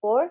4।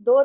2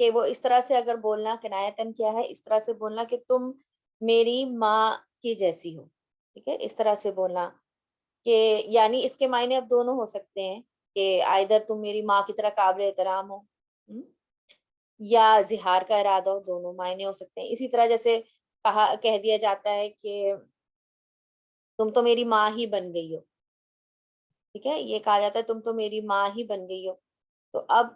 کہ وہ اس طرح سے اگر بولنا کنایتن کیا ہے، اس طرح سے بولنا کہ تم میری ماں کی جیسی ہو، ٹھیک ہے، اس طرح سے بولنا کہ یعنی اس کے معنی اب دونوں ہو سکتے ہیں کہ آئدر تم میری ماں کی طرح قابل احترام ہو، یا اظہار کا ارادہ ہو، دونوں معنی ہو سکتے ہیں۔ اسی طرح جیسے کہہ دیا جاتا ہے کہ تم تو میری ماں ہی بن گئی ہو، ٹھیک ہے، یہ کہا جاتا ہے تم تو میری ماں ہی بن گئی ہو۔ تو اب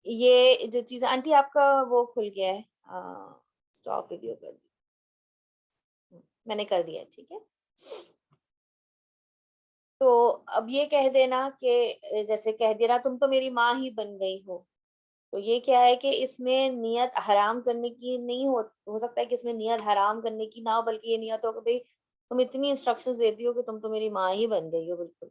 یہ جو چیز، آنٹی آپ کا وہ کھل گیا ہے، اسٹاپ ویڈیو کر دی، میں نے کر دیا، ٹھیک ہے۔ تو اب یہ کہہ دینا کہ جیسے کہہ دینا تم تو میری ماں ہی بن گئی ہو، تو یہ کیا ہے کہ اس میں نیت حرام کرنے کی نہیں ہو سکتا ہے کہ اس میں نیت حرام کرنے کی نہ ہو، بلکہ یہ نیت ہو کہ بھئی تم اتنی انسٹرکشنز دیتی ہو کہ تم تو میری ماں ہی بن گئی ہو بالکل،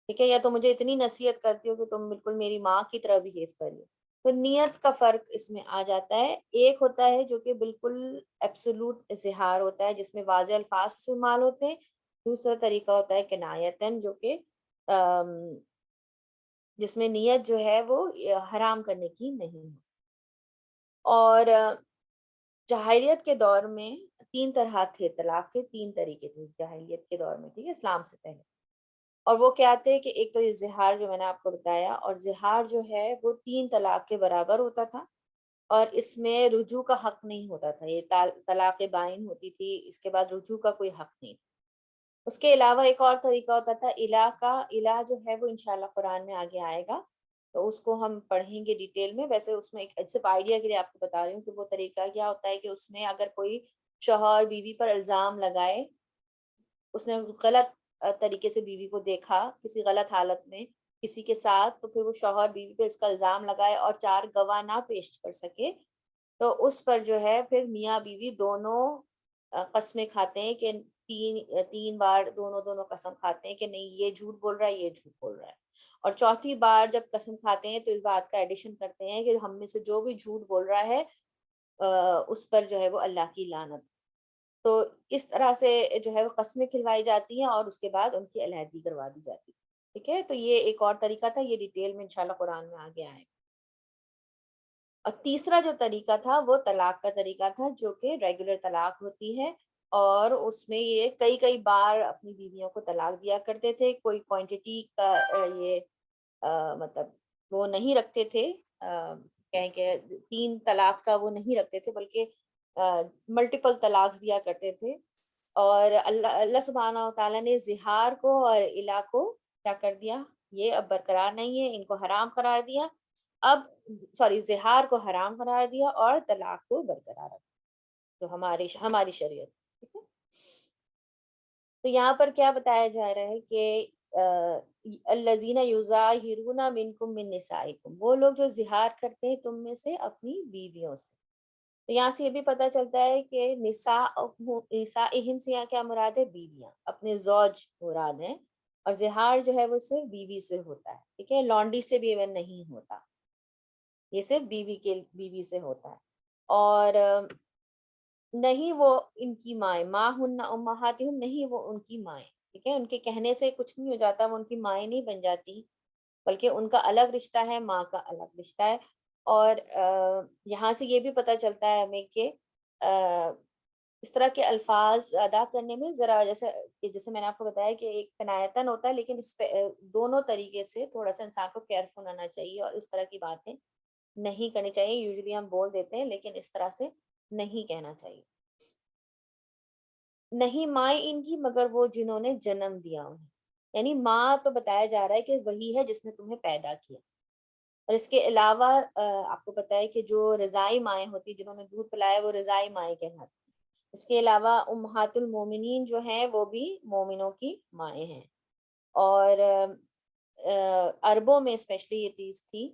ٹھیک ہے، یا تو مجھے اتنی نصیحت کرتی ہو کہ تم بالکل میری ماں کی طرح بہیو کری ہو۔ تو نیت کا فرق اس میں آ جاتا ہے، ایک ہوتا ہے جو کہ بالکل ایبسولوٹ اظہار ہوتا ہے جس میں واضح الفاظ استعمال ہوتے ہیں، دوسرا طریقہ ہوتا ہے کنایتن جو کہ جس میں نیت جو ہے وہ حرام کرنے کی نہیں ہے۔ اور جاہلیت کے دور میں تین طرح تھے، طلاق کے تین طریقے تھے جاہلیت کے دور میں، ٹھیک ہے، اسلام سے پہلے۔ اور وہ کیا تھے کہ ایک تو یہ زہار جو میں نے آپ کو بتایا، اور زہار جو ہے وہ 3 طلاق کے برابر ہوتا تھا، اور اس میں رجوع کا حق نہیں ہوتا تھا، یہ طلاق بائن ہوتی تھی، اس کے بعد رجوع کا کوئی حق نہیں تھا۔ اس کے علاوہ ایک اور طریقہ ہوتا تھا الہ کا، الہ جو ہے وہ انشاءاللہ قرآن میں آگے آئے گا، تو اس کو ہم پڑھیں گے ڈیٹیل میں۔ ویسے اس میں ایک صرف آئیڈیا کے لیے آپ کو بتا رہی ہوں کہ وہ طریقہ کیا ہوتا ہے کہ اس میں اگر کوئی شوہر بیوی پر الزام لگائے، اس نے غلط طریقے سے بیوی کو دیکھا کسی غلط حالت میں کسی کے ساتھ، تو پھر وہ شوہر بیوی پہ اس کا الزام لگائے اور 4 گواہ نہ پیش کر سکے، تو اس پر جو ہے پھر میاں بیوی دونوں قسمیں کھاتے ہیں کہ تین بار دونوں قسم کھاتے ہیں کہ نہیں یہ جھوٹ بول رہا ہے، یہ جھوٹ بول رہا ہے، اور چوتھی بار جب قسم کھاتے ہیں تو اس بات کا ایڈیشن کرتے ہیں کہ ہم میں سے جو بھی جھوٹ بول رہا ہے اس پر جو ہے وہ اللہ کی لعنت۔ تو اس طرح سے جو ہے وہ قسمیں کھلوائی جاتی ہیں اور اس کے بعد ان کی علیحدگی کروا دی جاتی ہے، ٹھیک ہے۔ تو یہ ایک اور طریقہ تھا، یہ ڈیٹیل میں انشاءاللہ قرآن میں آگے آئے گا۔ اور تیسرا جو طریقہ تھا وہ طلاق کا طریقہ تھا، جو کہ ریگولر طلاق ہوتی ہے، اور اس میں یہ کئی بار اپنی بیویوں کو طلاق دیا کرتے تھے، کوئی کوانٹٹی کا یہ مطلب وہ نہیں رکھتے تھے، کہیں کہ 3 طلاق کا وہ نہیں رکھتے تھے، بلکہ ملٹیپل طلاق دیا کرتے تھے۔ اور اللہ سبحانہ و تعالیٰ نے زہار کو اور الہ کو کیا کر دیا، یہ اب برقرار نہیں ہے، ان کو حرام قرار دیا، اب زہار کو حرام قرار دیا اور طلاق کو برقرار رکھا، جو ہماری شریعت، ٹھیک ہے۔ تو یہاں پر کیا بتایا جا رہا ہے کہ الذین یظاہرون منکم من نسائکم، وہ لوگ جو زہار کرتے ہیں تم میں سے اپنی بیویوں سے۔ تو یہاں سے یہ بھی پتہ چلتا ہے کہ نسائہم سے یہاں کیا مراد ہے، بیویاں، اپنے زوج مراد ہیں، اور زہار جو ہے وہ صرف بیوی سے ہوتا ہے، ٹھیک ہے، لونڈی سے بھی ایون نہیں ہوتا، یہ صرف بیوی سے ہوتا ہے۔ اور نہیں وہ ان کی مائیں، ماں ہن امہاتہم، نہیں وہ ان کی مائیں، ٹھیک ہے، ان کے کہنے سے کچھ نہیں ہو جاتا، وہ ان کی مائیں نہیں بن جاتی، بلکہ ان کا الگ رشتہ ہے، ماں کا الگ رشتہ ہے۔ اور یہاں سے یہ بھی پتہ چلتا ہے ہمیں کہ اس طرح کے الفاظ ادا کرنے میں ذرا جیسے میں نے آپ کو بتایا کہ ایک کنایتن ہوتا ہے، لیکن اس پہ دونوں طریقے سے تھوڑا سا انسان کو کیئرفل ہونا چاہیے، اور اس طرح کی باتیں نہیں کرنی چاہیے۔ یوزلی ہم بول دیتے ہیں لیکن اس طرح سے نہیں کہنا چاہیے۔ نہیں مائیں ان کی مگر وہ جنہوں نے جنم دیا انہیں، یعنی ماں تو بتایا جا رہا ہے کہ وہی ہے جس نے تمہیں پیدا کیا، اور اس کے علاوہ آپ کو پتہ ہے کہ جو رضائی مائیں ہوتی جنہوں نے دودھ پلایا وہ رضائی مائیں کہلاتی ہیں۔ اس کے علاوہ امہات المومنین جو ہیں وہ بھی مومنوں کی مائیں ہیں، اور عربوں میں اسپیشلی یہ چیز تھی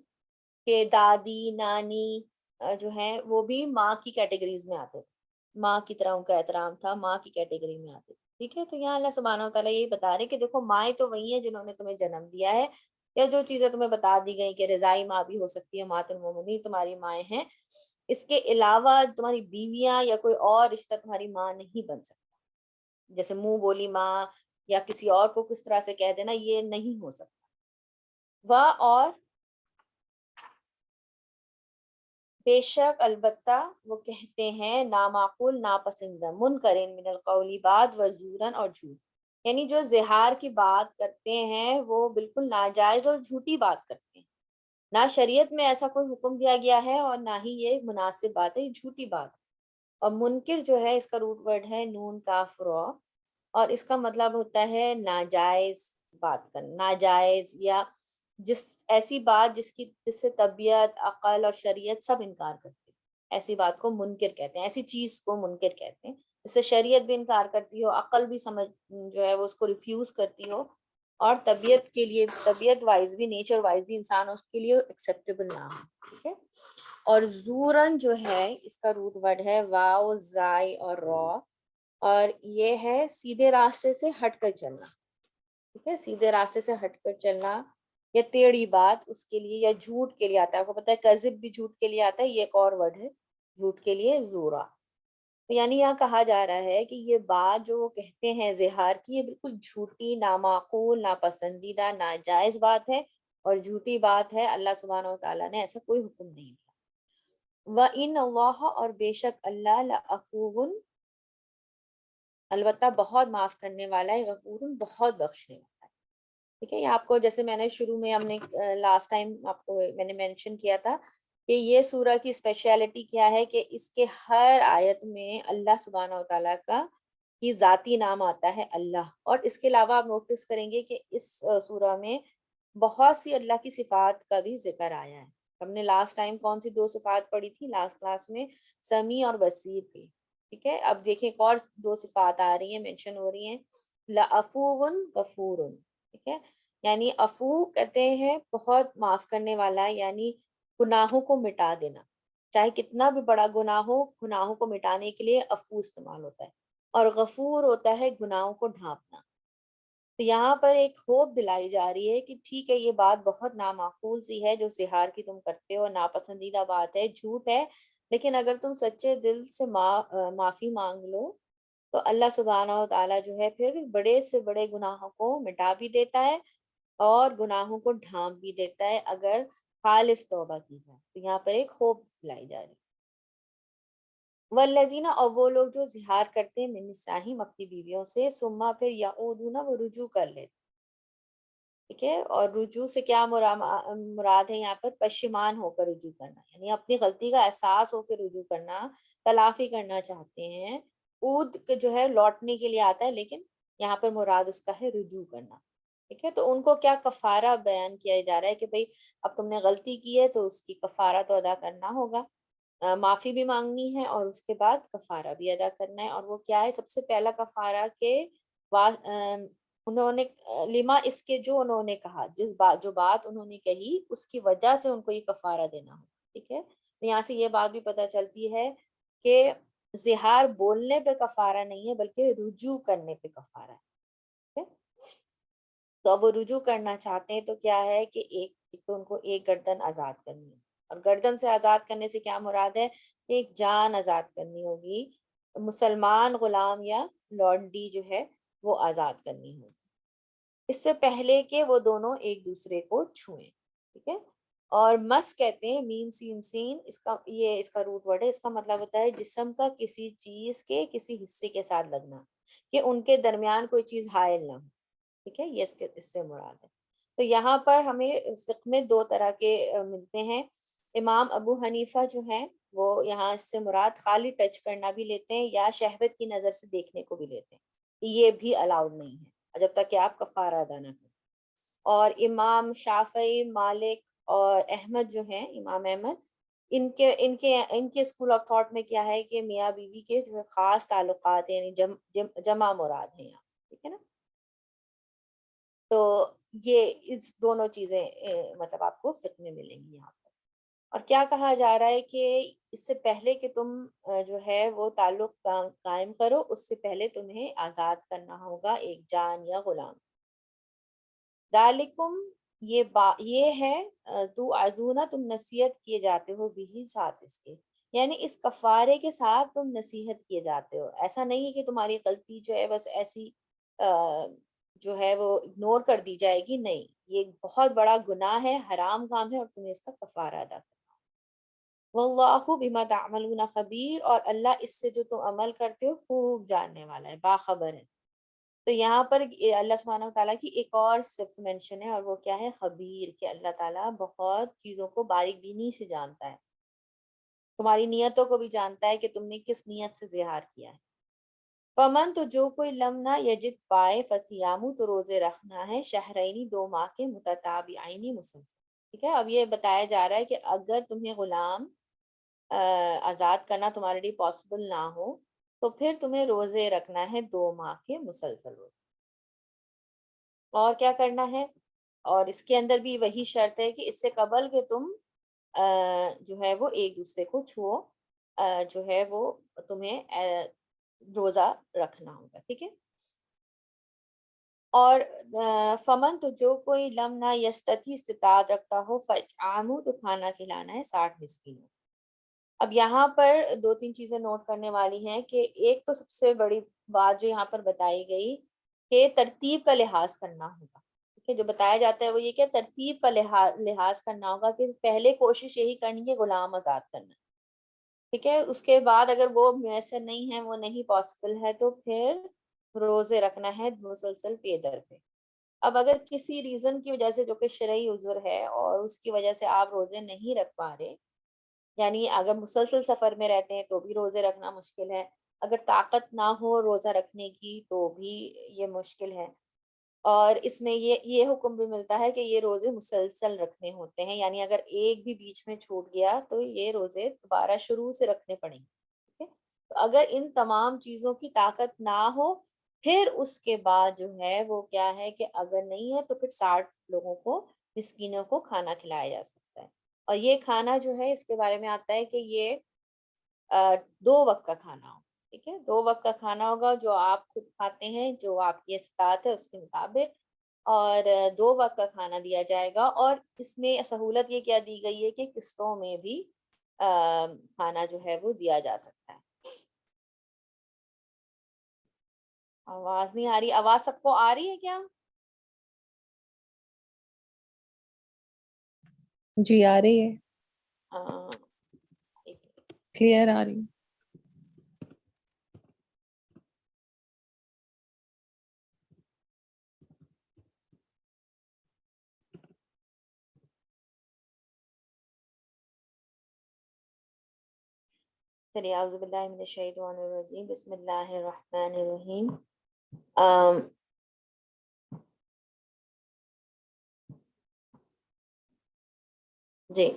کہ دادی نانی جو ہیں وہ بھی ماں کی کیٹیگریز میں آتے تھے، ماں کی طرح ان کا احترام تھا، ماں کی کیٹیگری میں آتے تھے، ٹھیک ہے۔ تو یہاں اللہ سبحانہ و تعالیٰ یہی بتا رہے ہیں کہ دیکھو مائیں تو وہی ہیں جنہوں نے تمہیں جنم دیا ہے، یا جو چیزیں تمہیں بتا دی گئی کہ رضائی ماں بھی ہو سکتی ہے، مات المومنین تمہاری مائیں ہیں، اس کے علاوہ تمہاری بیویاں یا کوئی اور رشتہ تمہاری ماں نہیں بن سکتا، جیسے منہ بولی ماں یا کسی اور کو کس طرح سے کہہ دینا، یہ نہیں ہو سکتا۔ اور بے شک البتہ وہ کہتے ہیں نامعقول ناپسندیدہ، منکرین من القول بات و زورن اور جھوٹ، یعنی جو زہار کی بات کرتے ہیں وہ بالکل ناجائز اور جھوٹی بات کرتے ہیں، نہ شریعت میں ایسا کوئی حکم دیا گیا ہے اور نہ ہی یہ مناسب بات ہے، یہ جھوٹی بات ہے۔ اور منکر جو ہے اس کا روٹ ورڈ ہے نون کاف را، اور اس کا مطلب ہوتا ہے ناجائز بات کرنا، ناجائز یا جس ایسی بات جس سے طبیعت عقل اور شریعت سب انکار کرتے ہیں، ایسی بات کو منکر کہتے ہیں، ایسی چیز کو منکر کہتے ہیں جس سے شریعت بھی انکار کرتی ہو، عقل بھی سمجھ جو ہے وہ اس کو ریفیوز کرتی ہو، اور طبیعت کے لیے، طبیعت وائز بھی، نیچر وائز بھی انسان اس کے لیے ایکسیپٹیبل نہ ہو، ٹھیک ہے۔ اور زورن جو ہے اس کا روٹ ورڈ ہے واو زائی اور را، اور یہ ہے سیدھے راستے سے ہٹ کر چلنا، ٹھیک ہے، سیدھے راستے سے ہٹ کر چلنا یا ٹیڑھی بات اس کے لیے، یا جھوٹ کے لیے آتا ہے، آپ کو پتا ہے کذب بھی جھوٹ کے لیے آتا ہے، یہ ایک اور ورڈ ہے جھوٹ کے لیے زورا۔ تو یعنی یہاں کہا جا رہا ہے کہ یہ بات جو وہ کہتے ہیں زہار کی، یہ بالکل جھوٹی، نامعقول، ناپسندیدہ، ناجائز بات ہے، اور جھوٹی بات ہے، اللہ سبحانہ و تعالیٰ نے ایسا کوئی حکم نہیں دیا۔ وَإِنَّ اللَّهَ، اور بے شک اللہ، لَعَفُوٌّ، البتہ بہت معاف کرنے والا ہے، غفور، بہت بخشنے والا ہے، ٹھیک ہے۔ یہ آپ کو جیسے میں نے شروع میں ہم نے لاسٹ ٹائم آپ کو میں نے مینشن کیا تھا کہ یہ سورہ کی اسپیشلٹی کیا ہے کہ اس کے ہر آیت میں اللہ سبحانہ و تعالیٰ کا کی ذاتی نام آتا ہے اللہ، اور اس کے علاوہ آپ نوٹس کریں گے کہ اس سورہ میں بہت سی اللہ کی صفات کا بھی ذکر آیا ہے۔ ہم نے لاسٹ ٹائم کون سی دو صفات پڑھی تھی لاسٹ کلاس میں؟ سمیع اور بصیر کی، ٹھیک ہے۔ اب دیکھیں ایک اور دو صفات آ رہی ہیں، مینشن ہو رہی ہیں، لعفو غفور، ٹھیک ہے۔ یعنی عفو کہتے ہیں بہت معاف کرنے والا، یعنی گناہوں کو مٹا دینا، چاہے کتنا بھی بڑا گناہ ہو، گناہوں کو مٹانے کے لیے عفو استعمال ہوتا ہے، اور غفور ہوتا ہے گناہوں کو ڈھانپنا۔ تو یہاں پر ایک ہوپ دلائی جا رہی ہے کہ ٹھیک ہے، یہ بات بہت نامعقول سی ہے جو زہار کی تم کرتے ہو، ناپسندیدہ بات ہے، جھوٹ ہے، لیکن اگر تم سچے دل سے معافی مانگ لو تو اللہ سبحانہ و تعالیٰ جو ہے پھر بڑے سے بڑے گناہوں کو مٹا بھی دیتا ہے اور گناہوں کو ڈھانپ بھی دیتا ہے اگر خالص توبہ کی جائے۔ تو یہاں پر ایک ہوپ دلائی جا رہی ہے۔ والذین، اور وہ لوگ جو زہار کرتے ہیں من نسائہم اپنی بیویوں سے، ثم پھر یعودون، وہ رجوع کر لیتے، ٹھیک ہے۔ اور رجوع سے کیا مراد ہے یہاں پر؟ پشیمان ہو کر رجوع کرنا، یعنی اپنی غلطی کا احساس ہو کے رجوع کرنا، تلافی کرنا چاہتے ہیں۔ عود جو ہے لوٹنے کے لیے آتا ہے، لیکن یہاں پر مراد اس کا ہے رجوع کرنا، ٹھیک ہے۔ تو ان کو کیا کفارہ بیان کیا جا رہا ہے کہ بھئی اب تم نے غلطی کی ہے تو اس کی کفارہ تو ادا کرنا ہوگا، معافی بھی مانگنی ہے اور اس کے بعد کفارہ بھی ادا کرنا ہے۔ اور وہ کیا ہے؟ سب سے پہلا کفارہ کہ انہوں نے لما، اس کے جو انہوں نے کہا، جو بات انہوں نے کہی اس کی وجہ سے ان کو یہ کفارہ دینا ہو، ٹھیک ہے۔ تو یہاں سے یہ بات بھی پتہ چلتی ہے کہ زہار بولنے پہ کفارہ نہیں ہے بلکہ رجوع کرنے پہ کفارہ ہے، ٹھیک ہے۔ تو اب وہ رجوع کرنا چاہتے ہیں تو کیا ہے کہ ایک تو ان کو ایک گردن آزاد کرنی ہے، اور گردن سے آزاد کرنے سے کیا مراد ہے کہ ایک جان آزاد کرنی ہوگی، مسلمان غلام یا لونڈی جو ہے وہ آزاد کرنی ہوگی، اس سے پہلے کہ وہ دونوں ایک دوسرے کو چھوئیں، ٹھیک ہے۔ اور مس کہتے ہیں میم سین سین، اس کا روٹ ورڈ ہے، اس کا مطلب ہوتا ہے جسم کا کسی چیز کے کسی حصے کے ساتھ لگنا، کہ ان کے درمیان کوئی چیز حائل نہ ہو، ٹھیک ہے، یہ اس سے مراد ہے۔ تو یہاں پر ہمیں فقہ میں دو طرح کے ملتے ہیں۔ امام ابو حنیفہ جو ہیں وہ یہاں اس سے مراد خالی ٹچ کرنا بھی لیتے ہیں یا شہوت کی نظر سے دیکھنے کو بھی لیتے ہیں، یہ بھی الاؤڈ نہیں ہے جب تک کہ آپ کفارہ ادا نہ کریں۔ اور امام شافعی، مالک اور احمد جو ہیں، امام احمد، ان کے اسکول آف تھاٹ میں کیا ہے کہ میاں بیوی کے جو ہے خاص تعلقات ہیں، یعنی جمع مراد ہیں یہاں، ٹھیک ہے نا۔ تو یہ اس دونوں چیزیں مطلب آپ کو فقہ میں ملیں گی یہاں پر۔ اور کیا کہا جا رہا ہے کہ اس سے پہلے کہ تم جو ہے وہ تعلق قائم کرو، اس سے پہلے تمہیں آزاد کرنا ہوگا ایک جان یا غلام۔ ذالکم، یہ ہے تو عزونا، تم نصیحت کیے جاتے ہو بھی، ساتھ اس کے، یعنی اس کفارے کے ساتھ تم نصیحت کیے جاتے ہو، ایسا نہیں ہے کہ تمہاری غلطی جو ہے بس ایسی جو ہے وہ اگنور کر دی جائے گی، نہیں، یہ بہت بڑا گناہ ہے، حرام کام ہے، اور تمہیں اس کا کفارہ ادا کرنا واللہ بما تعملون خبیر، اور اللہ اس سے جو تم عمل کرتے ہو خوب جاننے والا ہے، باخبر ہے۔ تو یہاں پر اللہ سبحانہ وتعالیٰ کی ایک اور صفت مینشن ہے، اور وہ کیا ہے؟ خبیر، کہ اللہ تعالیٰ بہت چیزوں کو باریک بینی سے جانتا ہے، تمہاری نیتوں کو بھی جانتا ہے کہ تم نے کس نیت سے زہار کیا ہے۔ فمن، تو جو کوئی لم نہ یجد پائے، فصیامو، تو روزے رکھنا ہے، شہرینی، 2 ماہ کے، متتابعینی، مسلسل۔ ٹھیک ہے، اب یہ بتایا جا رہا ہے کہ اگر تمہیں غلام آزاد کرنا تمہارے لیے پاسبل نہ ہو تو پھر تمہیں روزے رکھنا ہے 2 ماہ کے مسلسل روزے۔ اور کیا کرنا ہے؟ اور اس کے اندر بھی وہی شرط ہے کہ اس سے قبل کہ تم جو ہے وہ ایک دوسرے کو چھو، جو ہے وہ تمہیں روزہ رکھنا ہوگا، ٹھیک ہے۔ اور فمن، تو جو کوئی لم نہ یستطیع، استطاعت رکھتا ہو، فاطعام، تو کھانا کھلانا ہے 60 مسکینوں۔ اب یہاں پر 2 3 چیزیں نوٹ کرنے والی ہیں کہ ایک تو سب سے بڑی بات جو یہاں پر بتائی گئی کہ ترتیب کا لحاظ کرنا ہوگا، ٹھیک ہے۔ جو بتایا جاتا ہے وہ یہ کہ ترتیب کا لحاظ کرنا ہوگا، کہ پہلے کوشش یہی کرنی ہے غلام آزاد کرنا، ٹھیک ہے۔ اس کے بعد اگر وہ میسر نہیں ہے، وہ نہیں پاسبل ہے، تو پھر روزے رکھنا ہے مسلسل پے در پہ۔ اب اگر کسی ریزن کی وجہ سے، جو کہ شرعی عذر ہے، اور اس کی وجہ سے آپ روزے نہیں رکھ پا رہے، یعنی اگر مسلسل سفر میں رہتے ہیں تو بھی روزے رکھنا مشکل ہے، اگر طاقت نہ ہو روزہ رکھنے کی تو بھی یہ مشکل ہے، اور اس میں یہ حکم بھی ملتا ہے کہ یہ روزے مسلسل رکھنے ہوتے ہیں، یعنی اگر ایک بھی بیچ میں چھوٹ گیا تو یہ روزے دوبارہ شروع سے رکھنے پڑیں گے، ٹھیک ہے۔ تو اگر ان تمام چیزوں کی طاقت نہ ہو، پھر اس کے بعد جو ہے وہ کیا ہے کہ اگر نہیں ہے تو پھر 60 لوگوں کو، مسکینوں کو کھانا کھلایا جا سکتا ہے۔ اور یہ کھانا جو ہے، اس کے بارے میں آتا ہے کہ یہ 2 وقت کا کھانا ہو، ٹھیک ہے، 2 وقت کا کھانا ہوگا جو آپ خود کھاتے ہیں، جو آپ کی استطاعت ہے اس کے مطابق، اور 2 وقت کا کھانا دیا جائے گا۔ اور اس میں سہولت یہ کیا دی گئی ہے کہ قسطوں میں بھی کھانا جو ہے وہ دیا جا سکتا ہے۔ آواز نہیں آ رہی؟ آواز سب کو آ رہی ہے کیا؟ جی آ رہی ہے، ہاں، کلیئر آ رہی ہے۔ چلیے، اعوذ باللہ من الشیطان الرجیم، بسم اللہ الرحمن الرحیم۔ جی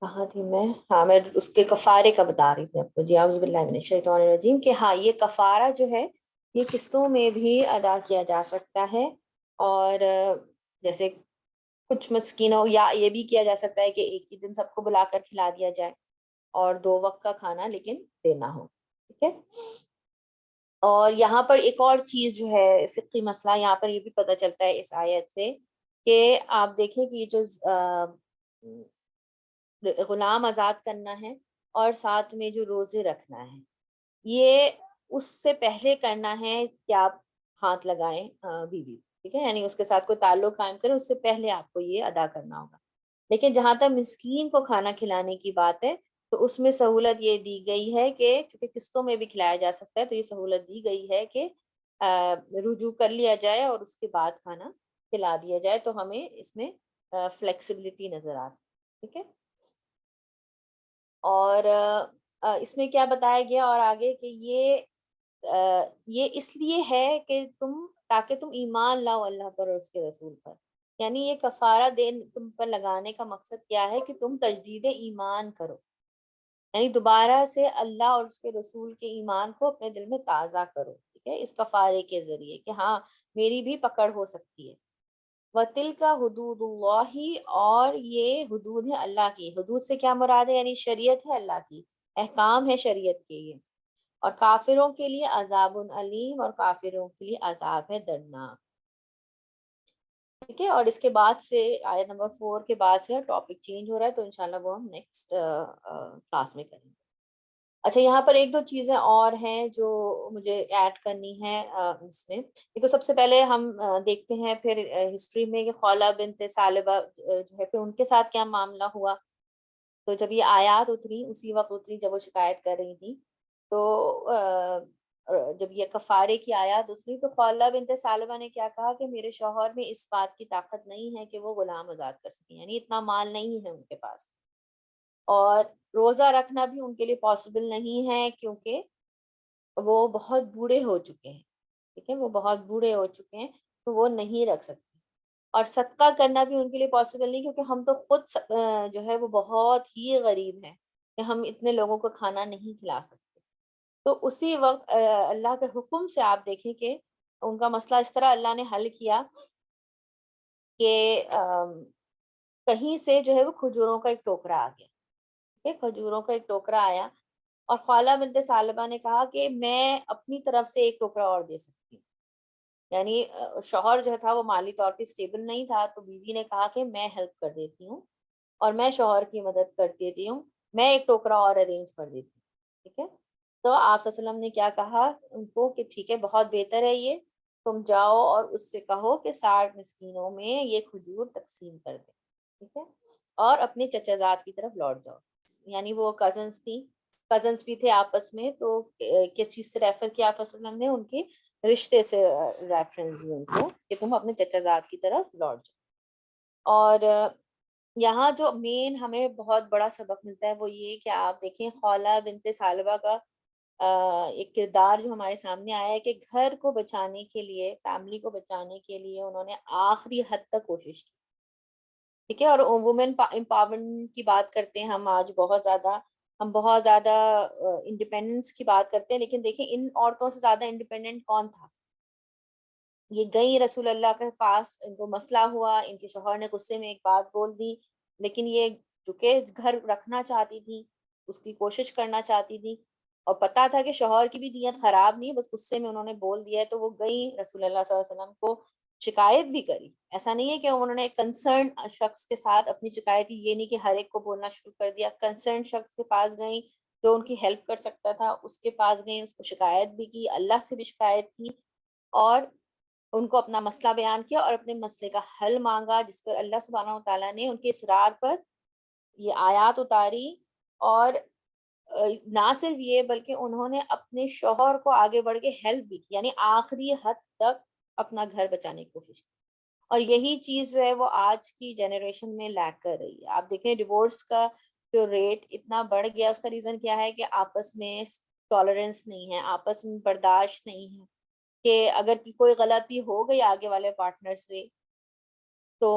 کہاں تھی میں؟ ہاں، میں اس کے کفارے کا بتا رہی تھی آپ کو۔ جی اعوذ باللہ من الشیطان الرجیم، کہ ہاں یہ کفارہ جو ہے یہ قسطوں میں بھی ادا کیا جا سکتا ہے، اور جیسے کچھ مسکینوں، یا یہ بھی کیا جا سکتا ہے کہ ایک ہی دن سب کو بلا کر کھلا دیا جائے، اور 2 وقت کا کھانا لیکن دینا ہو، ٹھیک ہے۔ اور یہاں پر ایک اور چیز جو ہے فقہی مسئلہ یہاں پر یہ بھی پتہ چلتا ہے اس آیت سے، کہ آپ دیکھیں کہ یہ جو غلام آزاد کرنا ہے اور ساتھ میں جو روزے رکھنا ہے، یہ اس سے پہلے کرنا ہے کہ آپ ہاتھ لگائیں بیوی، ٹھیک ہے، یعنی اس کے ساتھ کوئی تعلق قائم کریں، اس سے پہلے آپ کو یہ ادا کرنا ہوگا۔ لیکن جہاں تک مسکین کو کھانا کھلانے کی بات ہے تو اس میں سہولت یہ دی گئی ہے کہ چونکہ قسطوں میں بھی کھلایا جا سکتا ہے، تو یہ سہولت دی گئی ہے کہ رجوع کر لیا جائے اور اس کے بعد کھانا کھلا دیا جائے، تو ہمیں اس میں فلیکسیبلٹی نظر آتی ہے، ٹھیک ہے۔ اور اس میں کیا بتایا گیا اور آگے کہ یہ اس لیے ہے کہ تاکہ تم ایمان لاؤ اللہ پر اور اس کے رسول پر، یعنی یہ کفارہ دین تم پر لگانے کا مقصد کیا ہے کہ تم تجدید ایمان کرو، یعنی دوبارہ سے اللہ اور اس کے رسول کے ایمان کو اپنے دل میں تازہ کرو، ٹھیک ہے، اس کفارے کے ذریعے کہ ہاں میری بھی پکڑ ہو سکتی ہے۔ وَتِلْكَ حُدُودُ اللَّهِ، اور یہ حدود ہے اللہ کی۔ حدود سے کیا مراد ہے؟ یعنی شریعت ہے اللہ کی، احکام ہے شریعت کے یہ۔ اور کافروں کے لیے عذاب علیم، اور کافروں کے لیے عذاب ہے دردناک، ٹھیک ہے۔ اور اس کے بعد سے آیت نمبر 4 کے بعد سے ٹاپک چینج ہو رہا ہے، تو انشاءاللہ وہ ہم نیکسٹ کلاس میں کریں گے۔ اچھا یہاں پر ایک دو چیزیں اور ہیں جو مجھے ایڈ کرنی ہے اس میں. ایک تو سب سے پہلے ہم دیکھتے ہیں پھر ہسٹری میں کہ خولہ بنت ثعلبہ جو ہے پھر ان کے ساتھ کیا معاملہ ہوا. تو جب یہ آیات اتری اسی وقت اتری جب وہ شکایت کر رہی تھی. تو جب یہ کفارے کی آیات اتری تو خولہ بنت ثعلبہ نے کیا کہا کہ میرے شوہر میں اس بات کی طاقت نہیں ہے کہ وہ غلام آزاد کر سکیں، یعنی اتنا مال نہیں ہے ان کے پاس، اور روزہ رکھنا بھی ان کے لیے پاسبل نہیں ہے کیونکہ وہ بہت بوڑھے ہو چکے ہیں. ٹھیک ہے، وہ بہت بوڑھے ہو چکے ہیں تو وہ نہیں رکھ سکتے. اور صدقہ کرنا بھی ان کے لیے پاسبل نہیں کیونکہ ہم تو خود جو ہے وہ بہت ہی غریب ہیں کہ ہم اتنے لوگوں کو کھانا نہیں کھلا سکتے. تو اسی وقت اللہ کے حکم سے آپ دیکھیں کہ ان کا مسئلہ اس طرح اللہ نے حل کیا کہ کہیں سے جو ہے وہ کھجوروں کا ایک ٹوکرا آ گیا. کھجوروں کا ایک ٹوکرا آیا اور خولہ بنت ثعلبہ نے کہا کہ میں اپنی طرف سے ایک ٹوکرا اور دے سکتی ہوں. یعنی شوہر جو تھا وہ مالی طور پہ اسٹیبل نہیں تھا تو بیوی نے کہا کہ میں ہیلپ کر دیتی ہوں اور میں شوہر کی مدد کر دیتی ہوں، میں ایک ٹوکرا اور ارینج کر دیتی ہوں. ٹھیک ہے، تو آپ صلی اللہ علیہ وسلم نے کیا کہا ان کو کہ ٹھیک ہے بہت بہتر ہے، یہ تم جاؤ اور اس سے کہو کہ 60 مسکینوں میں یہ کھجور تقسیم کر دیں. ٹھیک ہے، اور اپنے چچا زاد کی طرف لوٹ جاؤ. یعنی وہ کزنس تھیں، کزنس بھی تھے آپس میں، تو کس چیز سے ریفر کیا آپ صلی اللہ علیہ وسلم نے؟ ان کے رشتے سے ریفرنس دی ان کو کہ تم اپنے چچا زاد کی طرف لوٹ جاؤ. اور یہاں جو مین ہمیں بہت بڑا سبق ملتا ہے وہ یہ کہ آپ دیکھیں خولہ بنت ثعلبہ کا ایک کردار جو ہمارے سامنے آیا ہے کہ گھر کو بچانے کے لیے، فیملی کو بچانے کے لیے انہوں نے آخری حد تک کوشش کی. ٹھیک ہے، اور وومن امپاورمنٹ کی بات کرتے ہیں ہم بہت زیادہ انڈیپینڈنس کی بات کرتے ہیں، لیکن دیکھیں ان عورتوں سے زیادہ انڈیپینڈنٹ کون تھا؟ یہ گئی رسول اللہ کے پاس، ان کو مسئلہ ہوا، ان کے شوہر نے غصے میں ایک بات بول دی، لیکن یہ چونکہ گھر رکھنا چاہتی تھی، اس کی کوشش کرنا چاہتی تھی، اور پتا تھا کہ شوہر کی بھی نیت خراب نہیں، بس غصے میں انہوں نے بول دیا ہے، تو وہ گئی رسول اللہ صلی اللہ علیہ وسلم کو شکایت بھی کری. ایسا نہیں ہے کہ انہوں نے کنسرن شخص کے ساتھ اپنی شکایت کی، یہ نہیں کہ ہر ایک کو بولنا شروع کر دیا. کنسرن شخص کے پاس گئیں جو ان کی ہیلپ کر سکتا تھا، اس کے پاس گئیں، اس کو شکایت بھی کی، اللہ سے بھی شکایت کی، اور ان کو اپنا مسئلہ بیان کیا اور اپنے مسئلے کا حل مانگا، جس پر اللہ سبحانہ و تعالیٰ نے ان کے اصرار پر یہ آیات اتاری. اور نہ صرف یہ بلکہ انہوں نے اپنے شوہر کو آگے بڑھ کے ہیلپ بھی کی، یعنی آخری حد تک اپنا گھر بچانے کی کوشش کی. اور یہی چیز جو ہے وہ آج کی جنریشن میں لیک کر رہی ہے. آپ دیکھیں ڈیورس کا جو ریٹ اتنا بڑھ گیا، اس کا ریزن کیا ہے کہ آپس میں ٹالرنس نہیں ہے، آپس میں برداشت نہیں ہے، کہ اگر کوئی غلطی ہو گئی آگے والے پارٹنر سے تو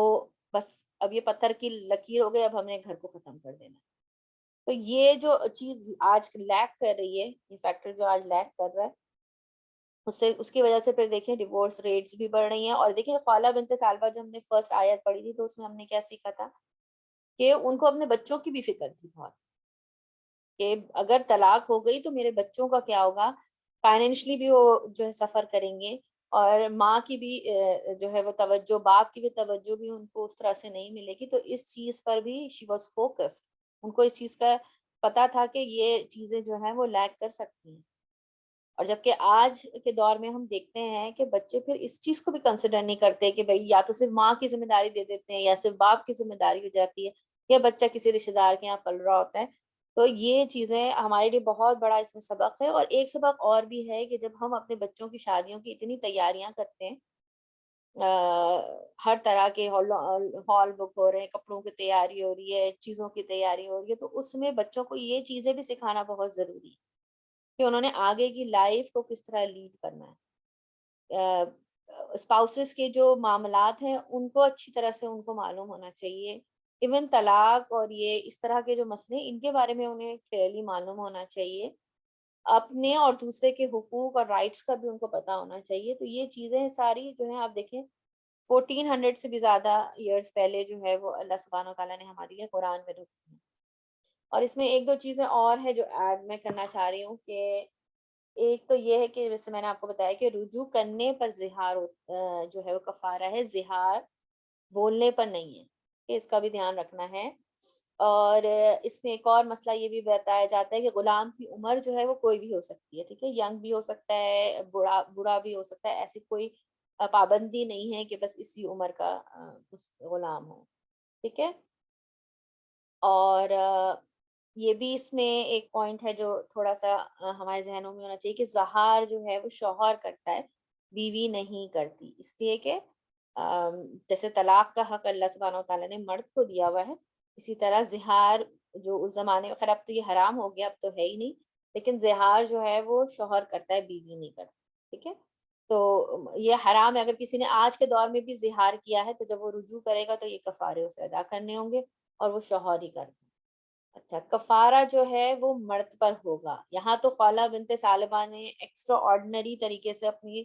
بس اب یہ پتھر کی لکیر ہو گئی، اب ہم نے گھر کو ختم کر دینا. تو یہ جو چیز آج لیک کر رہی ہے، یہ فیکٹر جو آج لیک کر رہا ہے، اس کی وجہ سے پھر دیکھیں ڈیورس ریٹس بھی بڑھ رہی ہیں. اور دیکھیں خولہ بنت ثعلبہ جو ہم نے فرسٹ آیت پڑھی تھی تو اس میں ہم نے کیا سیکھا تھا کہ ان کو اپنے بچوں کی بھی فکر تھی بہت، کہ اگر طلاق ہو گئی تو میرے بچوں کا کیا ہوگا، فائنینشلی بھی وہ جو ہے سفر کریں گے، اور ماں کی بھی جو ہے وہ توجہ، باپ کی بھی توجہ بھی ان کو اس طرح سے نہیں ملے گی. تو اس چیز پر بھی شی واز فوکسڈ، ان کو اس چیز کا پتا تھا کہ یہ چیزیں جو ہیں وہ لیک کر سکتی ہیں. اور جبکہ آج کے دور میں ہم دیکھتے ہیں کہ بچے پھر اس چیز کو بھی کنسیڈر نہیں کرتے کہ بھئی یا تو صرف ماں کی ذمہ داری دے دیتے ہیں یا صرف باپ کی ذمہ داری ہو جاتی ہے، یا بچہ کسی رشتے دار کے یہاں پل رہا ہوتا ہے. تو یہ چیزیں ہمارے لیے بہت بڑا اس میں سبق ہے. اور ایک سبق اور بھی ہے کہ جب ہم اپنے بچوں کی شادیوں کی اتنی تیاریاں کرتے ہیں، ہر طرح کے ہال بک ہو رہے ہیں، کپڑوں کی تیاری ہو رہی ہے، چیزوں کی تیاری ہو رہی ہے، تو اس میں بچوں کو یہ چیزیں بھی سکھانا بہت ضروری ہے کہ انہوں نے آگے کی لائف کو کس طرح لیڈ کرنا ہے. اسپاؤسز کے جو معاملات ہیں ان کو اچھی طرح سے ان کو معلوم ہونا چاہیے. ایون طلاق اور یہ اس طرح کے جو مسئلے ان کے بارے میں انہیں کلیئرلی معلوم ہونا چاہیے. اپنے اور دوسرے کے حقوق اور رائٹس کا بھی ان کو پتہ ہونا چاہیے. تو یہ چیزیں ساری جو ہیں آپ دیکھیں 1400 سے بھی زیادہ ایئرس پہلے جو ہے وہ اللہ سبحانہ و تعالیٰ نے ہمارے لیے قرآن میں رکھی ہیں. اور اس میں ایک دو چیزیں اور ہیں جو ایڈ میں کرنا چاہ رہی ہوں، کہ ایک تو یہ ہے کہ جیسے میں نے آپ کو بتایا کہ رجوع کرنے پر زہار جو ہے وہ کفارہ ہے، زہار بولنے پر نہیں ہے، کہ اس کا بھی دھیان رکھنا ہے. اور اس میں ایک اور مسئلہ یہ بھی بتایا جاتا ہے کہ غلام کی عمر جو ہے وہ کوئی بھی ہو سکتی ہے، ٹھیک ہے، ینگ بھی ہو سکتا ہے، بوڑھا بھی ہو سکتا ہے، ایسی کوئی پابندی نہیں ہے کہ بس اسی عمر کا غلام ہو، ٹھیک ہے۔ اور یہ بھی اس میں ایک پوائنٹ ہے جو تھوڑا سا ہمارے ذہنوں میں ہونا چاہیے کہ زہار جو ہے وہ شوہر کرتا ہے، بیوی نہیں کرتی، اس لیے کہ جیسے طلاق کا حق اللہ سبحانہ و تعالیٰ نے مرد کو دیا ہوا ہے، اسی طرح زہار جو اس زمانے میں، خیر اب تو یہ حرام ہو گیا، اب تو ہے ہی نہیں، لیکن زہار جو ہے وہ شوہر کرتا ہے، بیوی نہیں کرتا، ٹھیک ہے۔ تو یہ حرام ہے، اگر کسی نے آج کے دور میں بھی زہار کیا ہے تو جب وہ رجوع کرے گا تو یہ کفارے اسے ادا کرنے ہوں گے، اور وہ شوہر ہی کرتا ہے۔ اچھا، کفارہ جو ہے وہ مرد پر ہوگا۔ یہاں تو خولہ بنت ثعلبہ نے ایکسٹرا آرڈنری طریقے سے اپنی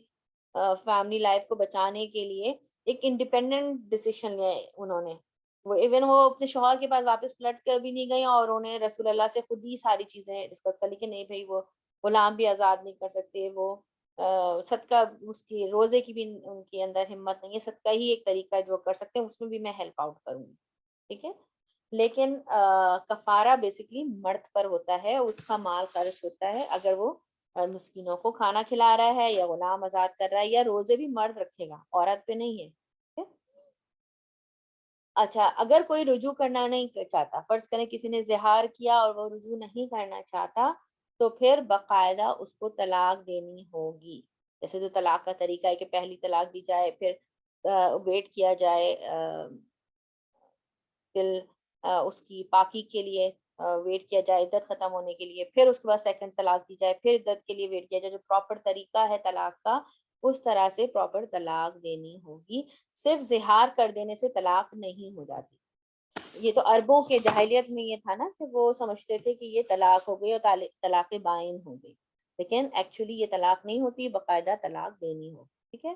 فیملی لائف کو بچانے کے لیے ایک انڈیپینڈنٹ ڈیسیشن لیا ہے انہوں نے، وہ ایون وہ اپنے شوہر کے پاس واپس پلٹ کر بھی نہیں گئی، اور انہیں رسول اللہ سے خود ہی ساری چیزیں ڈسکس کر لی کہ نہیں بھائی، وہ غلام بھی آزاد نہیں کر سکتے، وہ صدقہ، اس کی روزے کی بھی ان کے اندر ہمت نہیں ہے، صدقہ ہی ایک طریقہ ہے جو کر سکتے ہیں، اس میں بھی میں ہیلپ آؤٹ کروں گی، ٹھیک ہے۔ لیکن کفارہ بیسکلی مرد پر ہوتا ہے، اس کا مال خرچ ہوتا ہے، اگر وہ مسکینوں کو کھانا کھلا رہا ہے یا غلام آزاد کر رہا ہے، یا روزے بھی مرد رکھے گا، عورت پہ نہیں ہے، ٹھیک ہے؟ اچھا، اگر کوئی رجوع کرنا نہیں چاہتا، فرض کریں کسی نے زہار کیا اور وہ رجوع نہیں کرنا چاہتا، تو پھر باقاعدہ اس کو طلاق دینی ہوگی۔ جیسے تو طلاق کا طریقہ ہے کہ پہلی طلاق دی جائے، پھر ویٹ کیا جائے دل اس کی پاکی کے لیے، ویٹ کیا جائے عدت ختم ہونے کے لیے، پھر اس کے بعد سیکنڈ طلاق دی جائے، پھر عدت کے لیے ویٹ کیا جائے، جو پراپر طریقہ ہے طلاق کا، اس طرح سے پراپر طلاق دینی ہوگی۔ صرف زہار کر دینے سے طلاق نہیں ہو جاتی۔ یہ تو عربوں کے جاہلیت میں یہ تھا نا کہ وہ سمجھتے تھے کہ یہ طلاق ہو گئی اور طلاق بائن ہو گئی، لیکن ایکچولی یہ طلاق نہیں ہوتی، باقاعدہ طلاق دینی ہوگی، ٹھیک ہے۔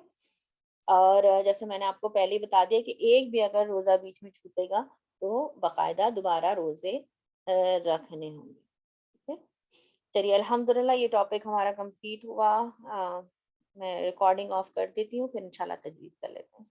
اور جیسے میں نے آپ کو پہلے ہی بتا دیا کہ ایک بھی اگر روزہ بیچ میں چھوٹے گا تو باقاعدہ دوبارہ روزے رکھنے ہوں گے، ٹھیک ہے۔ چلیے الحمدللہ یہ ٹاپک ہمارا کمپلیٹ ہوا۔ میں ریکارڈنگ آف کر دیتی ہوں، پھر انشاءاللہ تجوید کر لیتے ہیں۔